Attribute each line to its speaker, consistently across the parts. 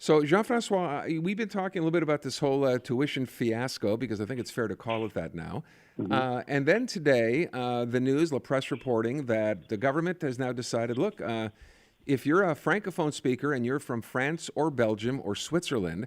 Speaker 1: So, Jean-François, we've been talking a little bit about this whole tuition fiasco, because I think it's fair to call it that now.
Speaker 2: Hmm.
Speaker 1: And then today, the news, La Presse reporting that the government has now decided, look, if you're a Francophone speaker and you're from France or Belgium or Switzerland,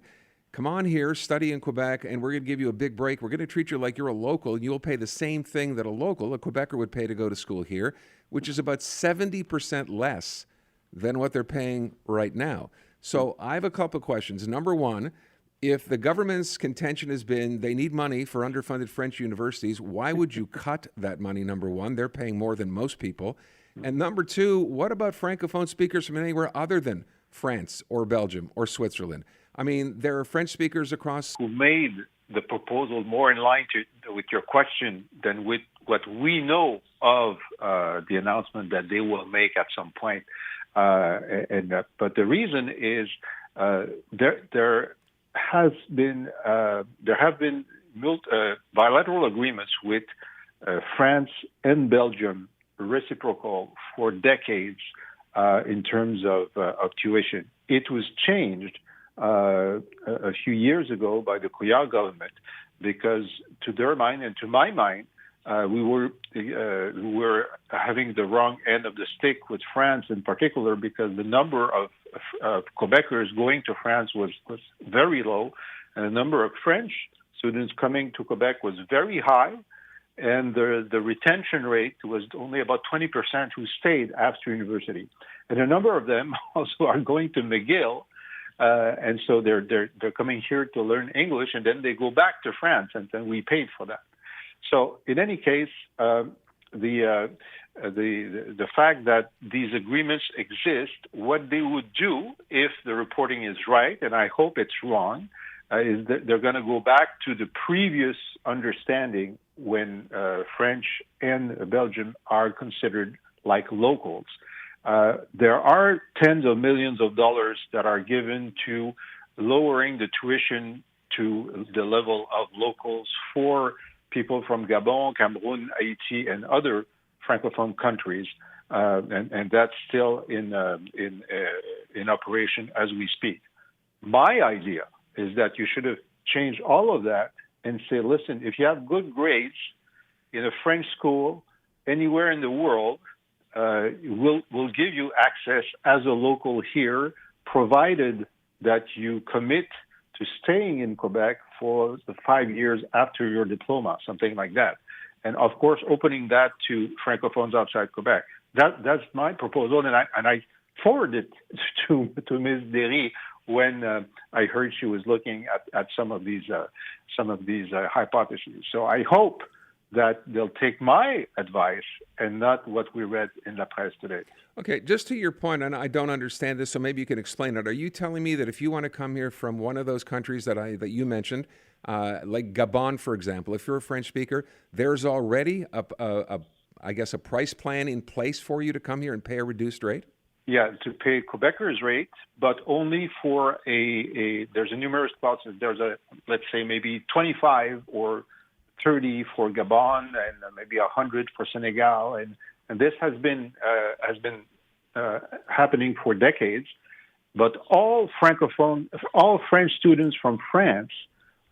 Speaker 1: come on here, study in Quebec, and we're going to give you a big break. We're going to treat you like you're a local, and you'll pay the same thing that a local, a Quebecer, would pay to go to school here, which is about 70% less than what they're paying right now. So I have a couple of questions. Number one, if the government's contention has been they need money for underfunded French universities, why would you cut that money, number one? They're paying more than most people. And number two, what about Francophone speakers from anywhere other than France or Belgium or Switzerland? I mean, there are French speakers across.
Speaker 2: Who made the proposal more in line with your question than with what we know of the announcement that they will make at some point. But the reason is there have been bilateral agreements with France and Belgium, reciprocal, for decades in terms of tuition. It was changed a few years ago by the Couillard government because, to their mind and to my mind, we were having the wrong end of the stick with France in particular, because the number of Quebecers going to France was very low, and the number of French students coming to Quebec was very high, and the retention rate was only about 20% who stayed after university. And a number of them also are going to McGill, and so they're coming here to learn English, and then they go back to France, and then we paid for that. So in any case, the fact that these agreements exist, what they would do if the reporting is right, and I hope it's wrong, is that they're going to go back to the previous understanding when French and Belgium are considered like locals. There are tens of millions of dollars that are given to lowering the tuition to the level of locals for people from Gabon, Cameroon, Haiti, and other Francophone countries, and that's still in operation as we speak. My idea is that you should have changed all of that and say, listen, if you have good grades in a French school anywhere in the world, we'll give you access as a local here, provided that you commit to staying in Quebec for the 5 years after your diploma, something like that. And of course, opening that to Francophones outside Quebec. That's my proposal, and I forwarded it to Ms. Derry when I heard she was looking at some of these hypotheses. So I hope that they'll take my advice and not what we read in La Presse today.
Speaker 1: Okay, just to your point, and I don't understand this, so maybe you can explain it. Are you telling me that if you want to come here from one of those countries that you mentioned, like Gabon, for example, if you're a French speaker, there's already a price plan in place for you to come here and pay a reduced rate?
Speaker 2: Yeah, to pay Quebecers rate, but only for there's a numerous clauses. There's let's say maybe 25 or 30 for Gabon and maybe 100 for Senegal, and this has been happening for decades. But all French students from France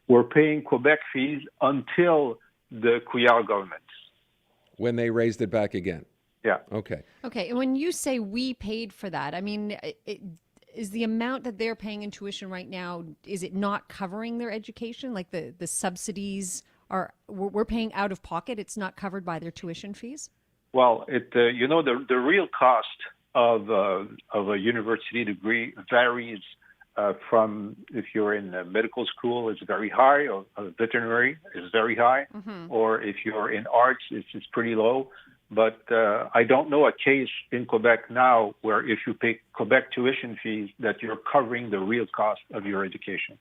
Speaker 2: were paying Quebec fees until the Couillard government,
Speaker 1: when they raised it back again.
Speaker 2: Yeah.
Speaker 1: Okay.
Speaker 3: Okay. And when you say we paid for that, I mean, is the amount that they're paying in tuition right now, is it not covering their education? Like the subsidies we're paying out of pocket. It's not covered by their tuition fees?
Speaker 2: Well, the real cost of a university degree varies from, if you're in medical school, it's very high, or veterinary is very high, or if you're in arts, it's pretty low. But I don't know a case in Quebec now where if you pay Quebec tuition fees that you're covering the real cost of your education.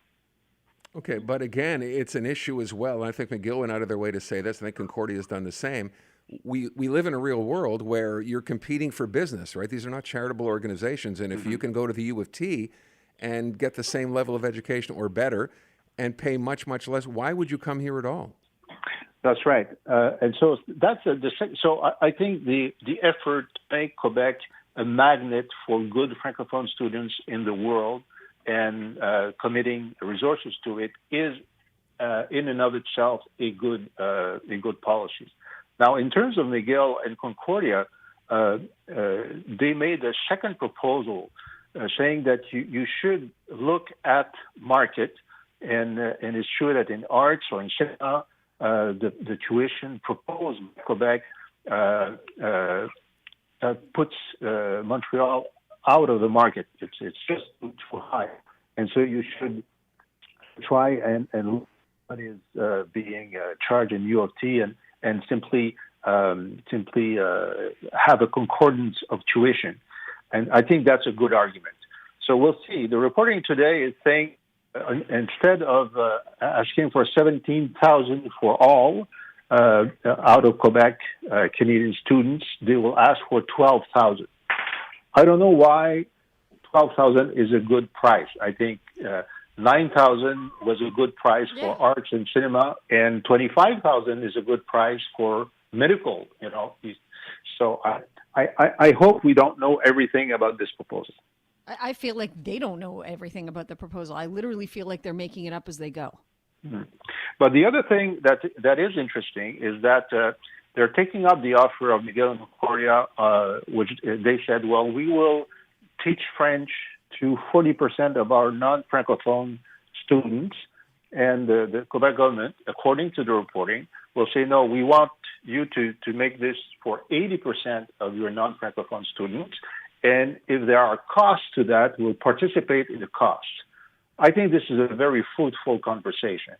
Speaker 1: Okay, but again, it's an issue as well. I think McGill went out of their way to say this. I think Concordia has done the same. We live in a real world where you're competing for business, right? These are not charitable organizations. And if you can go to the U of T and get the same level of education or better and pay much, much less, why would you come here at all?
Speaker 2: That's right. And so that's so I think the effort to make Quebec a magnet for good Francophone students in the world and committing resources to it is in and of itself a good policy. Now, in terms of McGill and Concordia, they made a second proposal saying that you should look at market, and it's true that in arts or in cinema, the tuition proposed by Quebec puts Montreal out of the market. It's just too high, and so you should try and look what is being charged in U of T and simply have a concordance of tuition. And I think that's a good argument. So we'll see. The reporting today is saying instead of asking for 17,000 for all out of Quebec Canadian students, they will ask for 12,000. I don't know why 12,000 is a good price. I think 9,000 was a good price for arts and cinema, and 25,000 is a good price for medical. So I hope we don't know everything about this proposal.
Speaker 3: I feel like they don't know everything about the proposal. I literally feel like they're making it up as they go.
Speaker 2: Mm-hmm. But the other thing that is interesting is that they're taking up the offer of McGill and Concordia, which they said, well, we will teach French to 40% of our non-Francophone students. And the Quebec government, according to the reporting, will say, no, we want you to make this for 80% of your non-Francophone students. And if there are costs to that, we'll participate in the costs. I think this is a very fruitful conversation.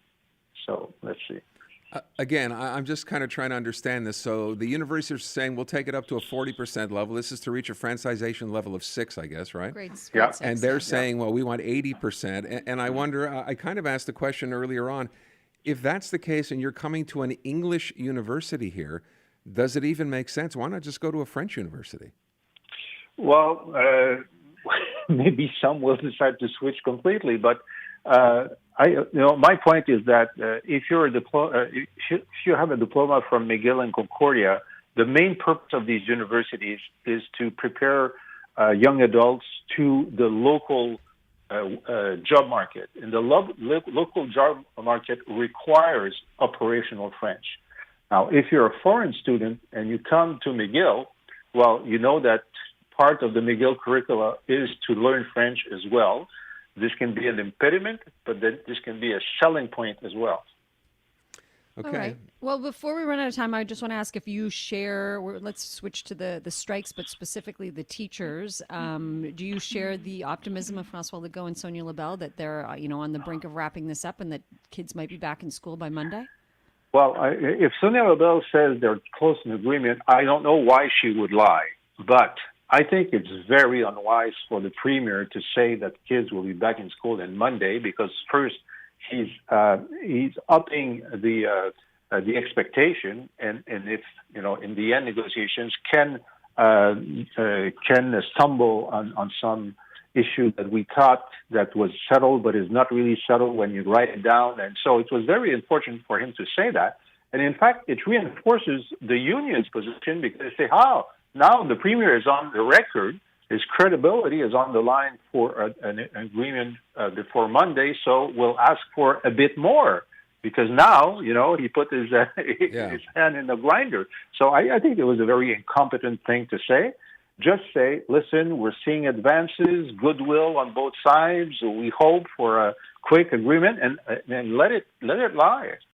Speaker 2: So let's see.
Speaker 1: Again, I'm just kind of trying to understand this. So the university is saying we'll take it up to a 40% level. This is to reach a francization level of 6, I guess, right?
Speaker 3: Grade
Speaker 2: Yeah.
Speaker 3: 6,
Speaker 1: And they're saying, well, we want 80%. And I wonder, I kind of asked the question earlier on, if that's the case and you're coming to an English university here, does it even make sense? Why not just go to a French university?
Speaker 2: Well, maybe some will decide to switch completely, but my point is that if you have a diploma from McGill and Concordia, the main purpose of these universities is to prepare young adults to the local job market, and the local job market requires operational French. Now, if you're a foreign student and you come to McGill, well, you know that part of the McGill curricula is to learn French as well. This can be an impediment, but this can be a selling point as well.
Speaker 1: Okay.
Speaker 3: All right. Well, before we run out of time, I just want to ask if you share, let's switch to the strikes, but specifically the teachers. Do you share the optimism of François Legault and Sonia Lebel that they're on the brink of wrapping this up and that kids might be back in school by Monday?
Speaker 2: Well, if Sonia Lebel says they're close to an agreement, I don't know why she would lie. But I think it's very unwise for the premier to say that kids will be back in school on Monday, because first he's upping the expectation, and if in the end negotiations can stumble on some issue that we thought that was settled but is not really settled when you write it down, and so it was very important for him to say that, and in fact it reinforces the union's position, because they say, how? Now the premier is on the record. His credibility is on the line for an agreement before Monday, so we'll ask for a bit more, because now, he put his hand in the grinder. So I think it was a very incompetent thing to say. Just say, listen, we're seeing advances, goodwill on both sides. We hope for a quick agreement, and let it lie.